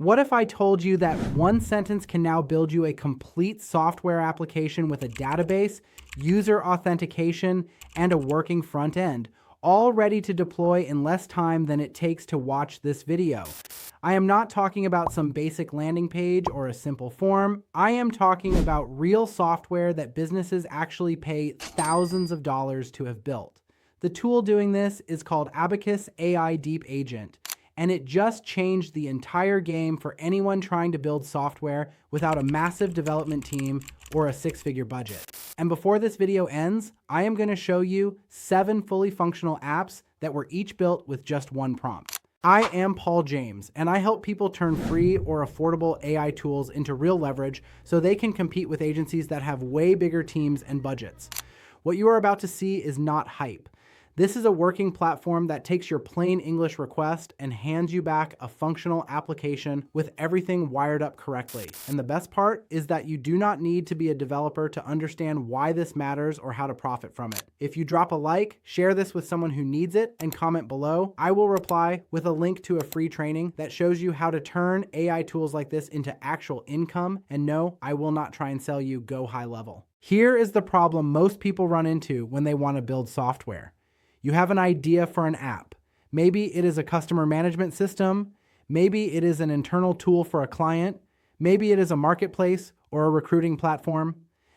What if I told you that one sentence can now build you a complete software application with a database, user authentication, and a working front end, all ready to deploy in less time than it takes to watch this video? I am not talking about some basic landing page or a simple form. I am talking about real software that businesses actually pay thousands of dollars to have built. The tool doing this is called Abacus AI Deep Agent, and it just changed the entire game for anyone trying to build software without a massive development team or a six-figure budget. And before this video ends, I am going to show you 7 fully functional apps that were each built with just one prompt. I am Paul James, and I help people turn free or affordable AI tools into real leverage so they can compete with agencies that have way bigger teams and budgets. What you are about to see is not hype. This is a working platform that takes your plain English request and hands you back a functional application with everything wired up correctly. And the best part is that you do not need to be a developer to understand why this matters or how to profit from it. If you drop a like, share this with someone who needs it, and comment below, I will reply with a link to a free training that shows you how to turn AI tools like this into actual income. And no, I will not try and sell you go high level. Here is the problem most people run into when they want to build software. You have an idea for an app. Maybe it is a customer management system. Maybe it is an internal tool for a client. Maybe it is a marketplace or a recruiting platform.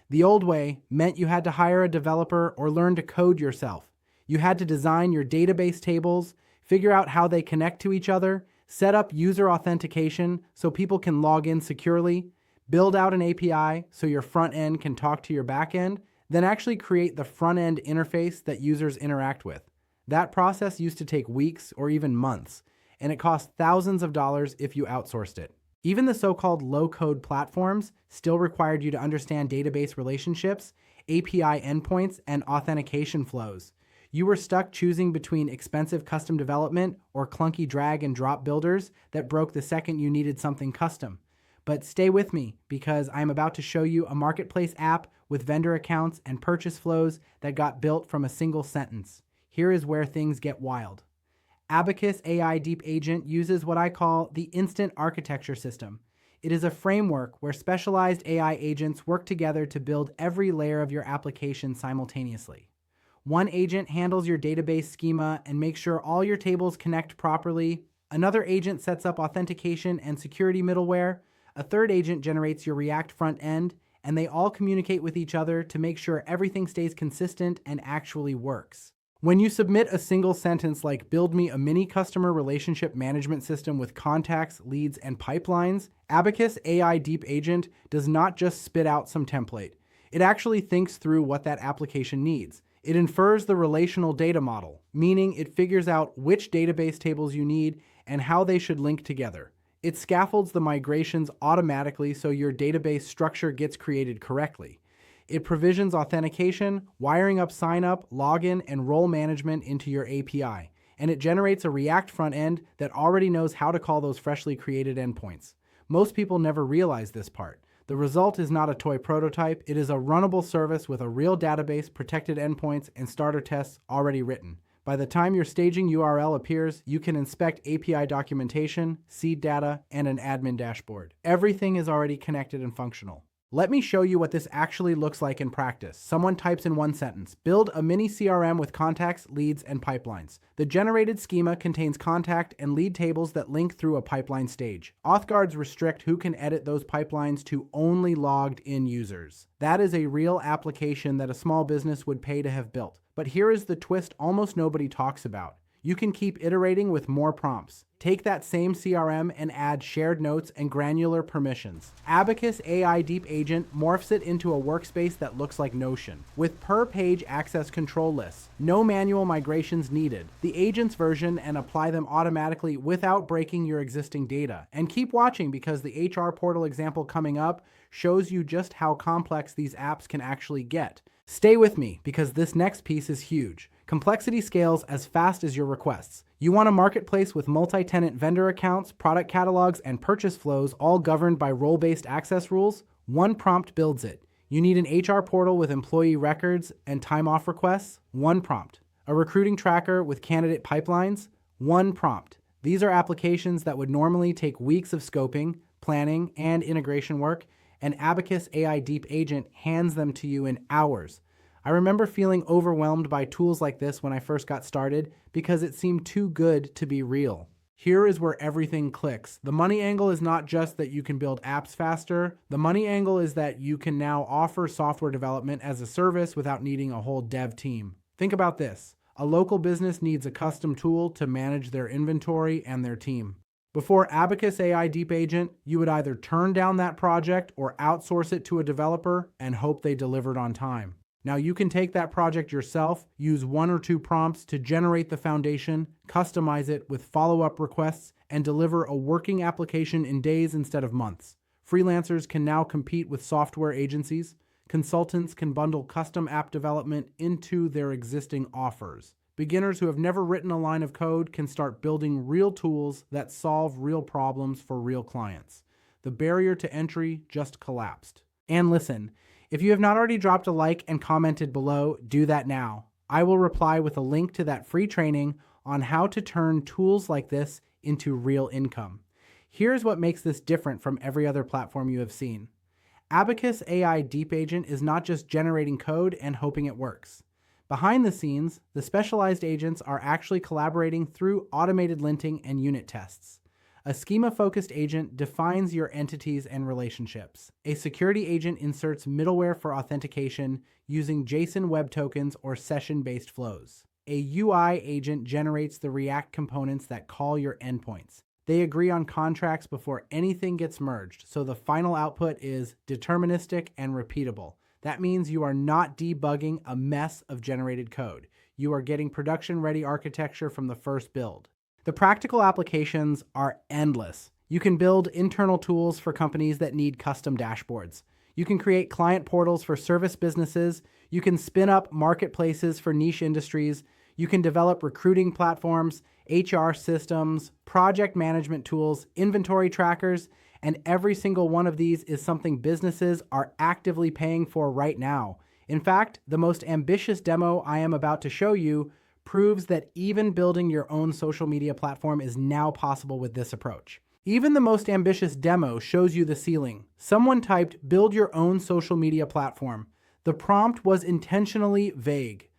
The old way meant you had to hire a developer or learn to code yourself. You had to design your database tables, figure out how they connect to each other, set up user authentication so people can log in securely, build out an API so your front end can talk to your back end, then actually create the front-end interface that users interact with. That process used to take weeks or even months, and it cost thousands of dollars if you outsourced it. Even the so-called low-code platforms still required you to understand database relationships, API endpoints, and authentication flows. You were stuck choosing between expensive custom development or clunky drag and drop builders that broke the second you needed something custom. But stay with me, because I'm about to show you a marketplace app with vendor accounts and purchase flows that got built from a single sentence. Here is where things get wild. Abacus AI Deep Agent uses what I call the instant architecture system. It is a framework where specialized AI agents work together to build every layer of your application simultaneously. One agent handles your database schema and makes sure all your tables connect properly. Another agent sets up authentication and security middleware. A third agent generates your React front end, and they all communicate with each other to make sure everything stays consistent and actually works. When you submit a single sentence like "build me a mini customer relationship management system with contacts, leads, and pipelines," Abacus AI Deep Agent does not just spit out some template. It actually thinks through what that application needs. It infers the relational data model, meaning it figures out which database tables you need and how they should link together. It scaffolds the migrations automatically so your database structure gets created correctly. It provisions authentication, wiring up sign-up, login, and role management into your API. And it generates a React front end that already knows how to call those freshly created endpoints. Most people never realize this part. The result is not a toy prototype. It is a runnable service with a real database, protected endpoints, and starter tests already written. By the time your staging URL appears, you can inspect API documentation, seed data, and an admin dashboard. Everything is already connected and functional. Let me show you what this actually looks like in practice. Someone types in one sentence, "Build a mini CRM with contacts, leads, and pipelines." The generated schema contains contact and lead tables that link through a pipeline stage. Auth guards restrict who can edit those pipelines to only logged in users. That is a real application that a small business would pay to have built. But here is the twist almost nobody talks about. You can keep iterating with more prompts. Take that same CRM and add shared notes and granular permissions. Abacus AI Deep Agent morphs it into a workspace that looks like Notion, with per-page access control lists. No manual migrations needed. The agent's version and apply them automatically without breaking your existing data. And keep watching, because the HR portal example coming up shows you just how complex these apps can actually get. Stay with me, because this next piece is huge. Complexity scales as fast as your requests. You want a marketplace with multi-tenant vendor accounts, product catalogs, and purchase flows, all governed by role-based access rules? One prompt builds it. You need an HR portal with employee records and time-off requests? One prompt. A recruiting tracker with candidate pipelines? One prompt. These are applications that would normally take weeks of scoping, planning, and integration work, and Abacus AI Deep Agent hands them to you in hours. I remember feeling overwhelmed by tools like this when I first got started because it seemed too good to be real. Here is where everything clicks. The money angle is not just that you can build apps faster. The money angle is that you can now offer software development as a service without needing a whole dev team. Think about this. A local business needs a custom tool to manage their inventory and their team. Before Abacus AI Deep Agent, you would either turn down that project or outsource it to a developer and hope they delivered on time. Now you can take that project yourself, use 1 or 2 prompts to generate the foundation, customize it with follow-up requests, and deliver a working application in days instead of months. Freelancers can now compete with software agencies. Consultants can bundle custom app development into their existing offers. Beginners who have never written a line of code can start building real tools that solve real problems for real clients. The barrier to entry just collapsed. And listen, if you have not already dropped a like and commented below, do that now. I will reply with a link to that free training on how to turn tools like this into real income. Here's what makes this different from every other platform you have seen. Abacus AI Deep Agent is not just generating code and hoping it works. Behind the scenes, the specialized agents are actually collaborating through automated linting and unit tests. A schema-focused agent defines your entities and relationships. A security agent inserts middleware for authentication using JSON web tokens or session-based flows. A UI agent generates the React components that call your endpoints. They agree on contracts before anything gets merged, so the final output is deterministic and repeatable. That means you are not debugging a mess of generated code. You are getting production-ready architecture from the first build. The practical applications are endless. You can build internal tools for companies that need custom dashboards. You can create client portals for service businesses. You can spin up marketplaces for niche industries. You can develop recruiting platforms, HR systems, project management tools, inventory trackers, and every single one of these is something businesses are actively paying for right now. In fact, the most ambitious demo I am about to show you proves that even building your own social media platform is now possible with this approach. Even the most ambitious demo shows you the ceiling. Someone typed, "Build your own social media platform." The prompt was intentionally vague.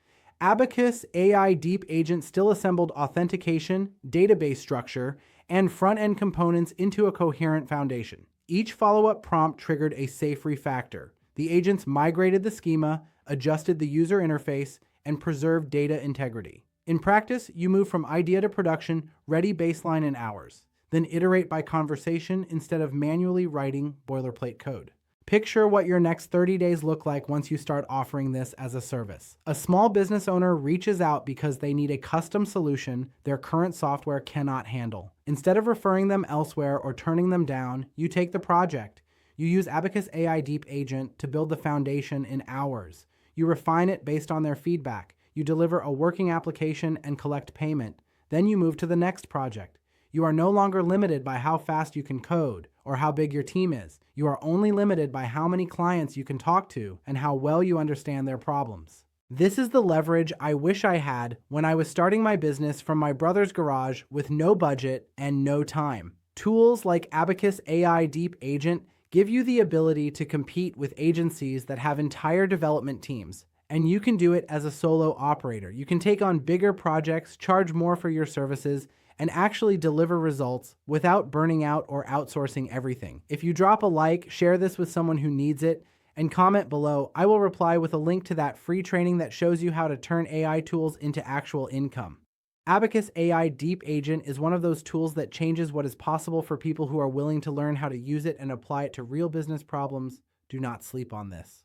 Abacus AI Deep Agent still assembled authentication, database structure, and front-end components into a coherent foundation. Each follow-up prompt triggered a safe refactor. The agents migrated the schema, adjusted the user interface, and preserved data integrity. In practice, you move from idea to production, ready baseline in hours. Then iterate by conversation instead of manually writing boilerplate code. Picture what your next 30 days look like once you start offering this as a service. A small business owner reaches out because they need a custom solution their current software cannot handle. Instead of referring them elsewhere or turning them down, you take the project. You use Abacus AI Deep Agent to build the foundation in hours. You refine it based on their feedback. You deliver a working application and collect payment. Then you move to the next project. You are no longer limited by how fast you can code or how big your team is. You are only limited by how many clients you can talk to and how well you understand their problems. This is the leverage I wish I had when I was starting my business from my brother's garage with no budget and no time. Tools like Abacus AI Deep Agent give you the ability to compete with agencies that have entire development teams, and you can do it as a solo operator. You can take on bigger projects, charge more for your services, and actually deliver results without burning out or outsourcing everything. If you drop a like, share this with someone who needs it, and comment below, I will reply with a link to that free training that shows you how to turn AI tools into actual income. Abacus AI Deep Agent is one of those tools that changes what is possible for people who are willing to learn how to use it and apply it to real business problems. Do not sleep on this.